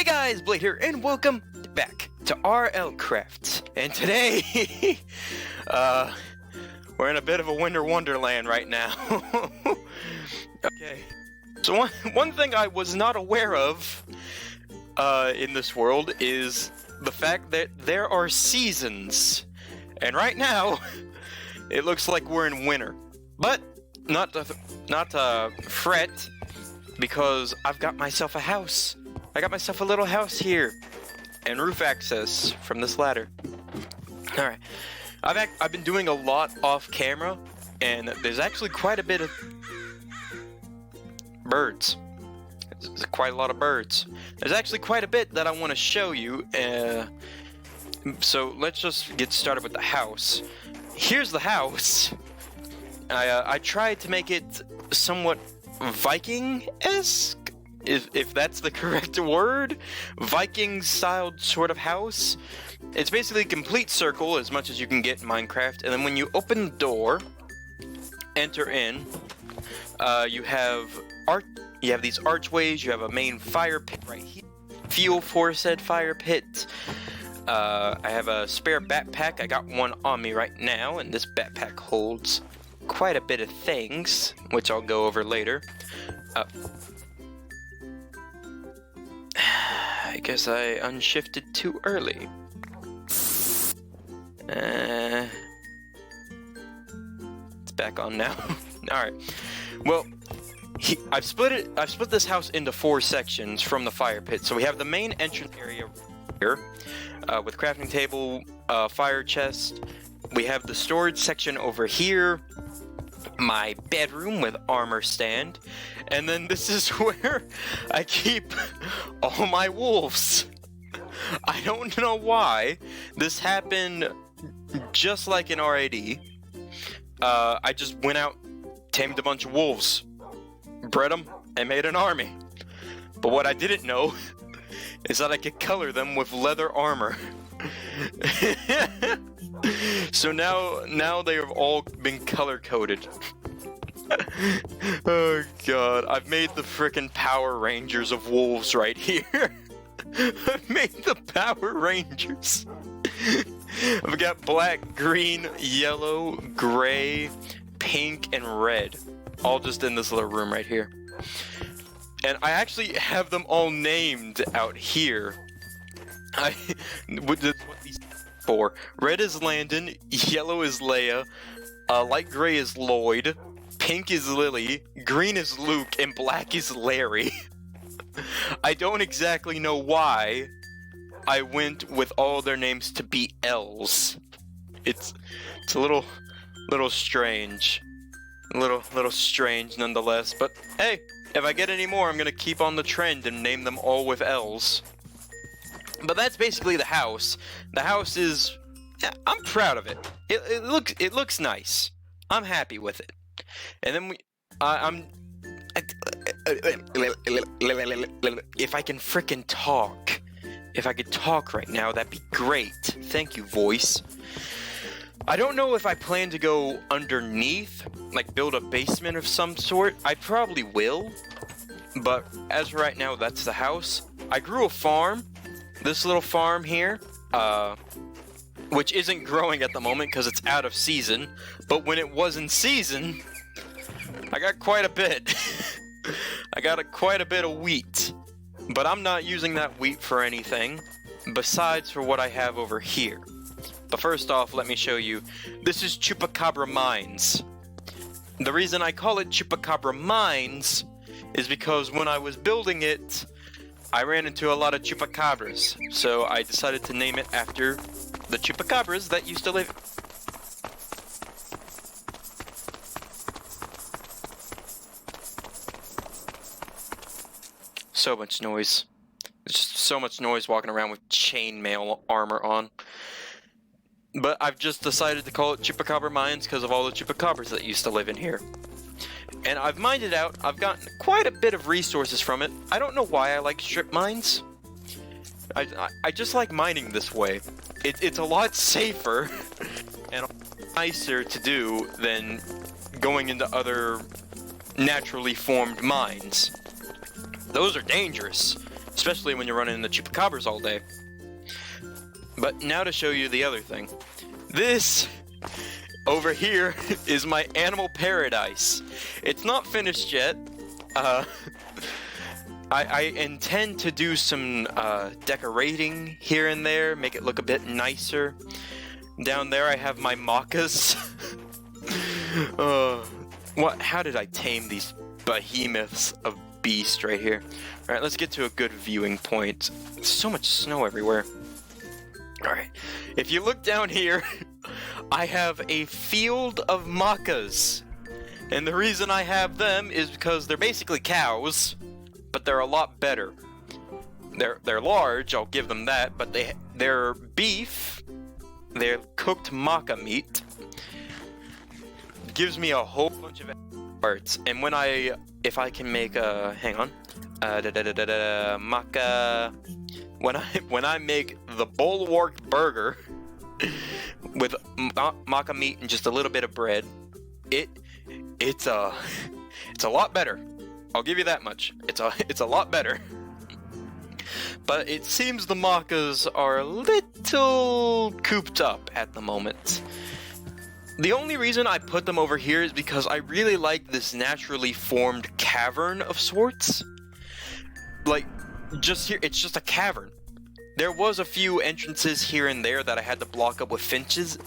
Hey guys, Blade here, and welcome back to RLCraft. And today, we're in a bit of a winter wonderland right now. Okay, so one thing I was not aware of in this world is the fact that there are seasons. And right now, it looks like we're in winter. But not to fret, because I've got myself a house. I got myself a little house here, and roof access from this ladder. All right, I've been doing a lot off camera, and there's actually quite a bit of birds. There's quite a lot of birds. There's actually quite a bit that I want to show you. So let's just get started with the house. Here's the house. I tried to make it somewhat Viking-esque, if that's the correct word. Viking-styled sort of house. It's basically a complete circle, as much as you can get in Minecraft, and then when you open the door, enter in, you have these archways, you have a main fire pit right here, fuel for said fire pit. I have a spare backpack. I got one on me right now, and this backpack holds quite a bit of things, which I'll go over later. I guess I unshifted too early. It's back on now. Alright. Well, I've split this house into 4 sections from the fire pit. So we have the main entrance area here, with crafting table, fire chest. We have the storage section over here, my bedroom with armor stand, and then this is where I keep all my wolves. I don't know why. This happened just like in RAD. I just went out, tamed a bunch of wolves, bred them, and made an army. But what I didn't know is that I could color them with leather armor. So now they have all been color-coded. Oh god, I've made the frickin' Power Rangers of wolves right here. I've made the Power Rangers. I've got black, green, yellow, gray, pink, and red. All just in this little room right here. And I actually have them all named out here. What these for? Red is Landon, yellow is Leia, light gray is Lloyd, pink is Lily, green is Luke, and black is Larry. I don't exactly know why I went with all their names to be L's. It's a little strange. A little strange nonetheless, but hey, if I get any more, I'm gonna keep on the trend and name them all with L's. But that's basically the house. The house is, I'm proud of it. It looks nice. I'm happy with it. And then if I can frickin' talk. If I could talk right now, that'd be great. Thank you, voice. I don't know if I plan to go underneath, like build a basement of some sort. I probably will. But as for right now, that's the house. I grew a farm. This little farm here, which isn't growing at the moment because it's out of season. But when it was in season, I got quite a bit. I got quite a bit of wheat. But I'm not using that wheat for anything besides for what I have over here. But first off, let me show you. This is Chupacabra Mines. The reason I call it Chupacabra Mines is because when I was building it, I ran into a lot of chupacabras, so I decided to name it after the chupacabras that used to live. So much noise. There's just so much noise walking around with chainmail armor on. But I've just decided to call it Chupacabra Mines because of all the chupacabras that used to live in here. And I've mined it out. I've gotten quite a bit of resources from it. I don't know why I like strip mines. I just like mining this way. It's a lot safer and nicer to do than going into other naturally formed mines. Those are dangerous. especially when you're running into chupacabras all day. But now to show you the other thing. This over here is my animal paradise. It's not finished yet. I intend to do some decorating here and there, make it look a bit nicer. Down there I have my macas. How did I tame these behemoths of beast right here? Alright, let's get to a good viewing point. There's so much snow everywhere. Alright, if you look down here, I have a field of macas. And the reason I have them is because they're basically cows, but they're a lot better. They're large, I'll give them that, but they're beef. They're cooked maca meat. Gives me a whole bunch of parts, and if I can make a, hang on, maca. When I make the bulwark burger with maca meat and just a little bit of bread, it's a lot better. I'll give you that much. It's a lot better. But it seems the macas are a little cooped up at the moment. The only reason I put them over here is because I really like this naturally formed cavern of sorts. Like, just here, it's just a cavern. There was a few entrances here and there that I had to block up with fences,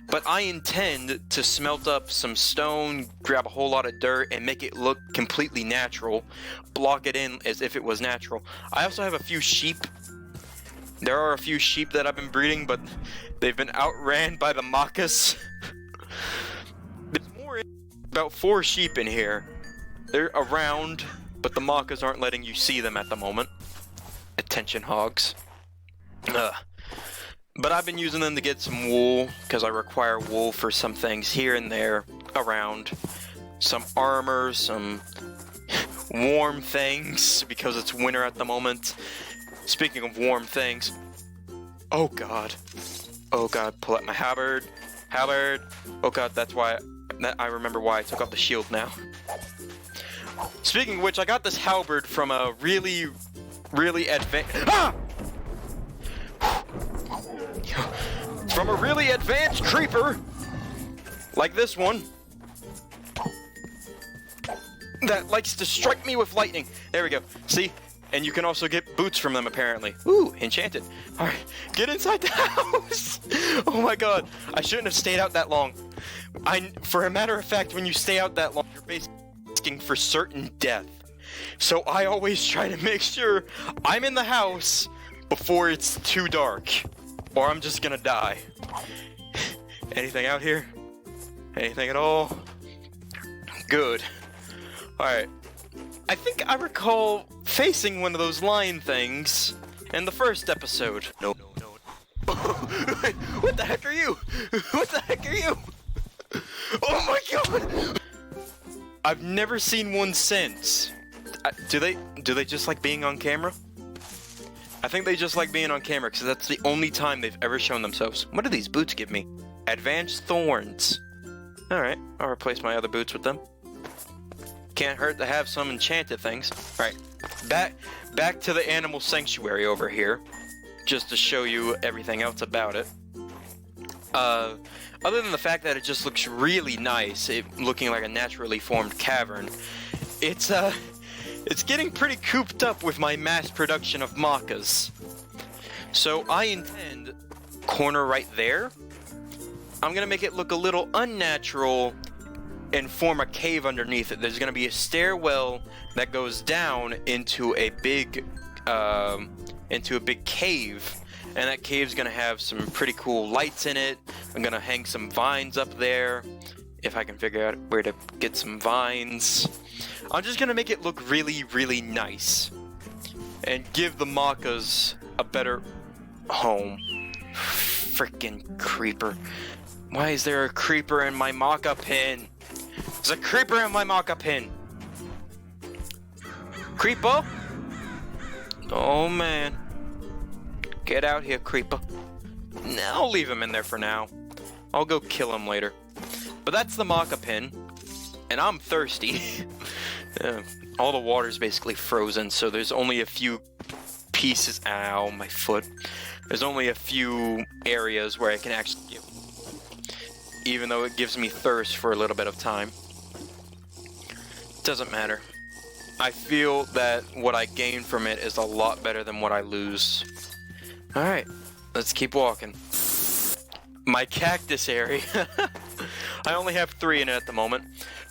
but I intend to smelt up some stone, grab a whole lot of dirt, and make it look completely natural, block it in as if it was natural. I also have a few sheep. There are a few sheep that I've been breeding, but they've been outran by the macas. There's about 4 sheep in here. They're around, but the macas aren't letting you see them at the moment. Attention hogs. But I've been using them to get some wool, because I require wool for some things here and there around. Some armor, some warm things, because it's winter at the moment. Speaking of warm things, oh god, pull out my halberd. Oh god, that's why I remember why I took off the shield now. Speaking of which, I got this halberd from a really advanced from a really advanced creeper like this one that likes to strike me with lightning. There we go. See? And you can also get boots from them, apparently. Ooh, enchanted. Alright, get inside the house! Oh my god, I shouldn't have stayed out that long. For a matter of fact, when you stay out that long, you're basically asking for certain death. So I always try to make sure I'm in the house before it's too dark, or I'm just gonna die. Anything out here? Anything at all? Good. Alright. I think I recall facing one of those lion things in the first episode. No. What the heck are you? What the heck are you? Oh my god! I've never seen one since. Do they just like being on camera? I think they just like being on camera because that's the only time they've ever shown themselves. What do these boots give me? Advanced thorns. Alright, I'll replace my other boots with them. Can't hurt to have some enchanted things. Alright, back to the animal sanctuary over here, just to show you everything else about it. Other than the fact that it just looks really nice, looking like a naturally formed cavern, it's getting pretty cooped up with my mass production of macas. So I intend, corner right there, I'm gonna make it look a little unnatural and form a cave underneath it. There's gonna be a stairwell that goes down into a big cave, and that cave's gonna have some pretty cool lights in it. I'm gonna hang some vines up there, if I can figure out where to get some vines. I'm just gonna make it look really, really nice, and give the macas a better home. Frickin' creeper. Why is there a creeper in my maca pin? There's a creeper in my maca pin! Creeper? Oh man. Get out here, creeper. Nah, I'll leave him in there for now. I'll go kill him later. But that's the maca pin. And I'm thirsty. all the water's basically frozen, so there's only a few pieces. Ow, my foot. There's only a few areas where I can actually, even though it gives me thirst for a little bit of time. Doesn't matter. I feel that what I gain from it is a lot better than what I lose. Alright, let's keep walking. My cactus area. I only have 3 in it at the moment,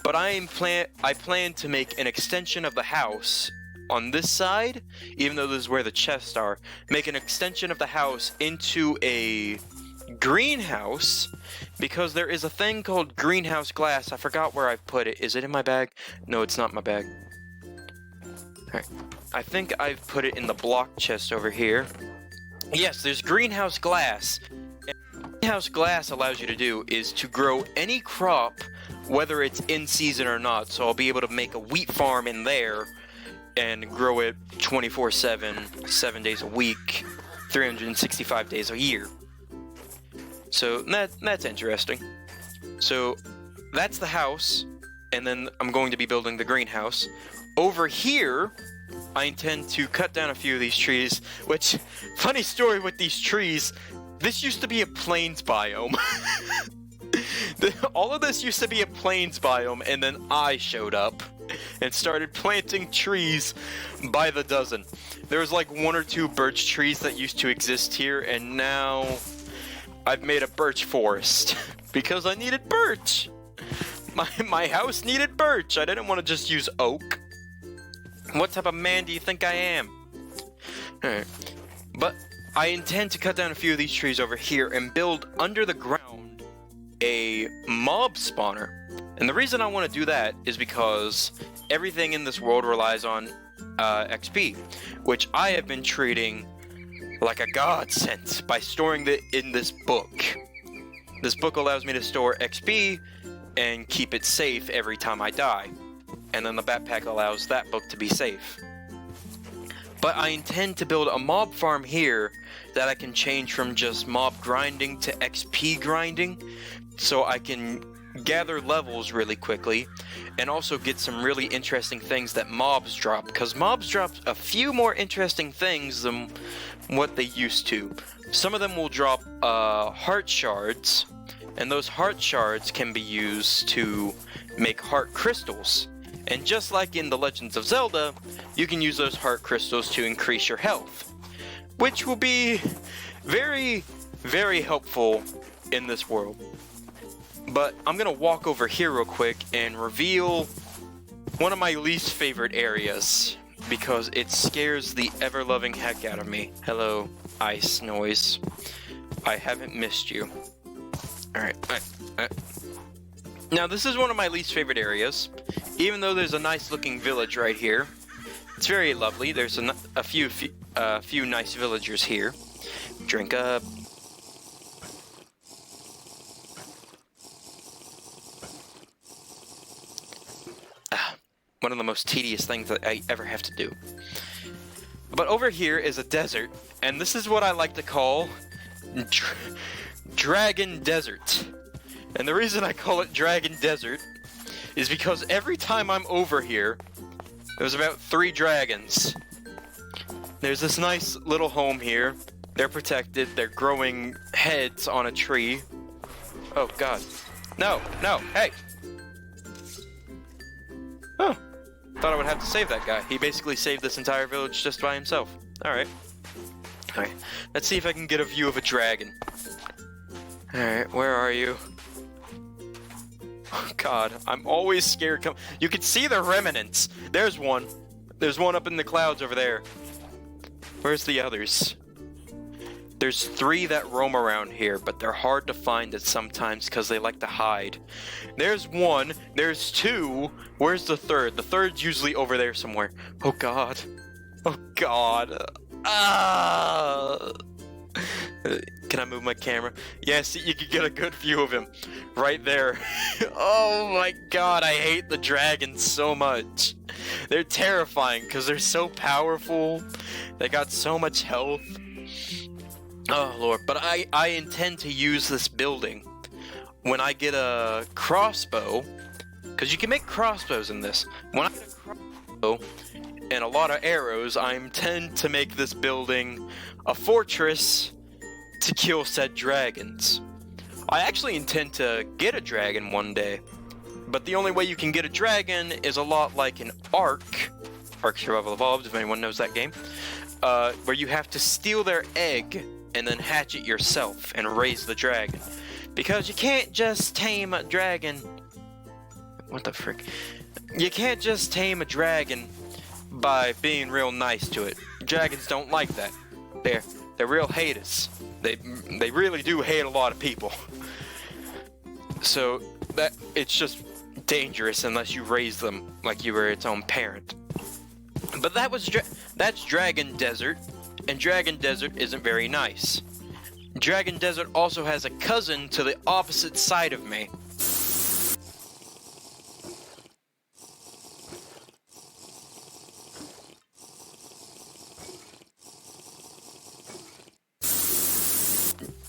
but I plan to make an extension of the house on this side, even though this is where the chests are. Make an extension of the house into a greenhouse, because there is a thing called greenhouse glass. I forgot where I put it. Is it in my bag? No, it's not in my bag. Alright, I think I've put it in the block chest over here. Yes, there's greenhouse glass. And what greenhouse glass allows you to do is to grow any crop, whether it's in season or not. So I'll be able to make a wheat farm in there and grow it 24/7, 7 days a week, 365 days a year. So that's interesting. So that's the house, and then I'm going to be building the greenhouse. Over here, I intend to cut down a few of these trees, which, funny story with these trees, this used to be a plains biome. All of this used to be a plains biome, and then I showed up and started planting trees by the dozen. There was like 1 or 2 birch trees that used to exist here, and now I've made a birch forest because I needed birch. My house needed birch. I didn't want to just use oak. What type of man do you think I am? Alright. But I intend to cut down a few of these trees over here and build under the ground a mob spawner. And the reason I want to do that is because everything in this world relies on XP, which I have been treating like a godsend by storing it in this book. This book allows me to store XP and keep it safe every time I die. And then the backpack allows that book to be safe. But I intend to build a mob farm here that I can change from just mob grinding to XP grinding, so I can gather levels really quickly and also get some really interesting things that mobs drop, because mobs drop a few more interesting things than what they used to. Some of them will drop heart shards, and those heart shards can be used to make heart crystals. And just like in The Legends of Zelda, you can use those heart crystals to increase your health, which will be very, very helpful in this world. But I'm gonna walk over here real quick and reveal one of my least favorite areas, because it scares the ever-loving heck out of me. Hello, ice noise. I haven't missed you. Alright. Now, this is one of my least favorite areas, even though there's a nice-looking village right here. It's very lovely. There's a few nice villagers here. Drink up. One of the most tedious things that I ever have to do. But over here is a desert, and this is what I like to call Dragon Desert. And the reason I call it Dragon Desert is because every time I'm over here, there's about 3 dragons. There's this nice little home here. They're protected. They're growing heads on a tree. Oh, God. No, hey! Oh, thought I would have to save that guy. He basically saved this entire village just by himself. Alright. Let's see if I can get a view of a dragon. Alright, where are you? Oh, God, I'm always scared. You can see the remnants. There's one. There's one up in the clouds over there. Where's the others? There's 3 that roam around here, but they're hard to find at sometimes because they like to hide. There's 1. There's 2. Where's the 3rd? The 3rd's usually over there somewhere. Oh, God. Oh, God. Can I move my camera? Yes, you can get a good view of him. Right there. Oh, my God. I hate the dragons so much. They're terrifying because they're so powerful. They got so much health. Oh, Lord. But I intend to use this building when I get a crossbow, because you can make crossbows in this. When I get a crossbow, and a lot of arrows, I intend to make this building a fortress to kill said dragons. I actually intend to get a dragon one day, but the only way you can get a dragon is a lot like an Ark Survival Evolved, if anyone knows that game, where you have to steal their egg and then hatch it yourself and raise the dragon. Because you can't just tame a dragon... What the frick? You can't just tame a dragon by being real nice to it. Dragons don't like that. They're real haters. They really do hate a lot of people. So that it's just dangerous unless you raise them like you were its own parent. But that's Dragon Desert, and Dragon Desert isn't very nice. Dragon Desert also has a cousin to the opposite side of me.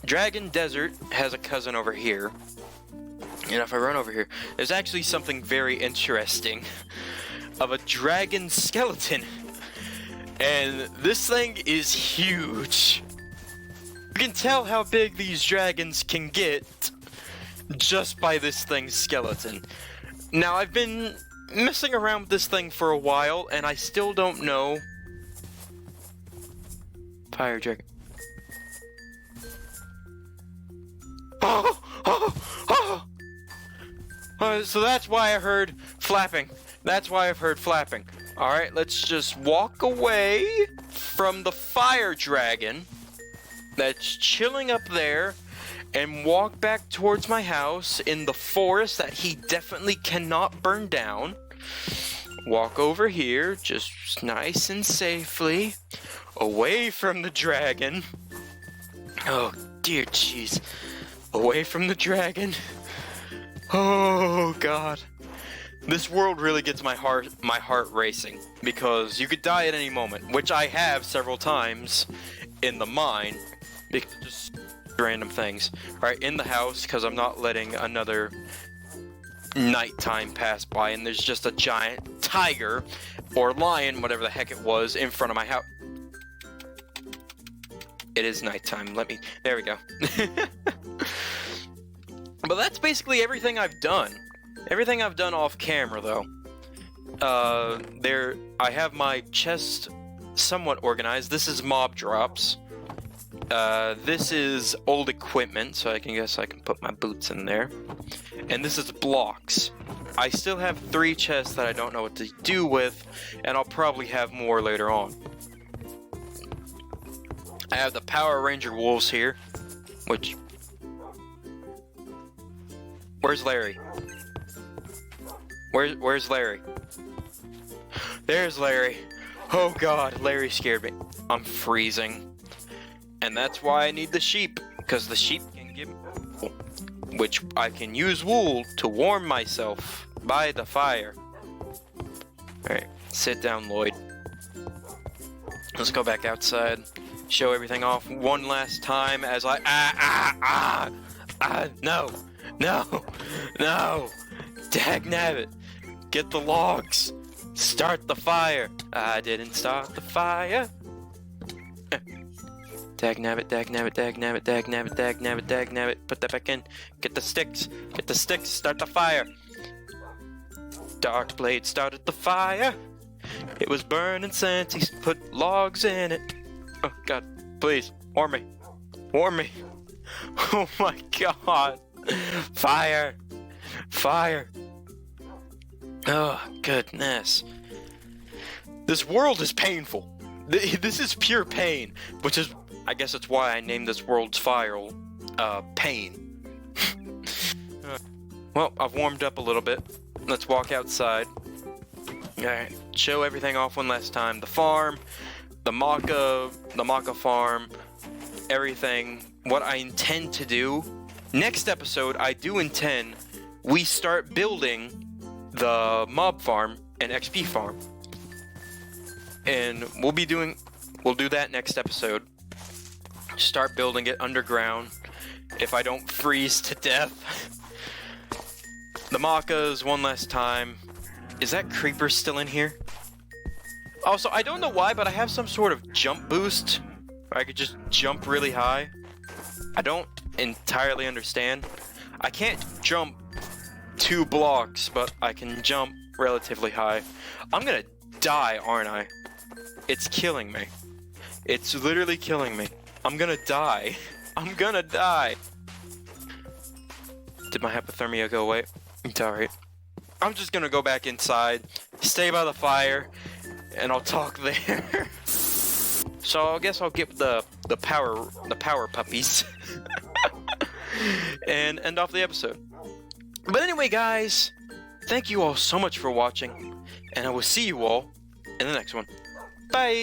Dragon Desert has a cousin over here. And if I run over here, there's actually something very interesting of a dragon skeleton. And this thing is huge. You can tell how big these dragons can get just by this thing's skeleton. Now, I've been messing around with this thing for a while, and I still don't know. Fire dragon. So that's why I heard flapping. That's why I've heard flapping. Alright, let's just walk away from the fire dragon that's chilling up there and walk back towards my house in the forest that he definitely cannot burn down. Walk over here, just nice and safely, away from the dragon. Oh, dear jeez. Away from the dragon. Oh god. This world really gets my heart racing, because you could die at any moment, which I have several times in the mine, because just random things. Alright, in the house, because I'm not letting another nighttime pass by, and there's just a giant tiger, or lion, whatever the heck it was, in front of my house. It is nighttime, there we go. But that's basically everything I've done. Everything I've done off camera, though. I have my chest somewhat organized. This is mob drops. This is old equipment, so I guess I can put my boots in there. And this is blocks. I still have 3 chests that I don't know what to do with, and I'll probably have more later on. I have the Power Ranger wolves here, which... Where's Larry? Where's Larry? There's Larry. Oh god, Larry scared me. I'm freezing. And that's why I need the sheep, because the sheep can give me wool, which I can use wool to warm myself by the fire. Alright, sit down, Lloyd. Let's go back outside, show everything off one last time as I... No! Dagnabbit! Get the logs! Start the fire! I didn't start the fire! Dagnabbit. Put that back in. Get the sticks! Start the fire! Darkblade started the fire! It was burning since he put logs in it. Oh god, please, warm me. Oh my god! Fire! Oh, goodness. This world is painful. This is pure pain, which is, I guess that's why I named this world's file, Pain. Well, I've warmed up a little bit. Let's walk outside. Alright, show everything off one last time. The farm, the maca farm, everything. What I intend to do. Next episode, I do intend we start building the mob farm and XP farm. And we'll do that next episode. Start building it underground if I don't freeze to death. The macas one last time. Is that creeper still in here? Also, I don't know why, but I have some sort of jump boost. Where I could just jump really high. I don't entirely understand. I can't jump 2 blocks, but I can jump relatively high. I'm gonna die, aren't I? It's killing me. It's literally killing me. I'm gonna die. I'm gonna die. Did my hypothermia go away? It's alright. I'm just gonna go back inside, stay by the fire, and I'll talk there. So I guess I'll get the power puppies and end off the episode. But anyway, guys, thank you all so much for watching, and I will see you all in the next one. Bye.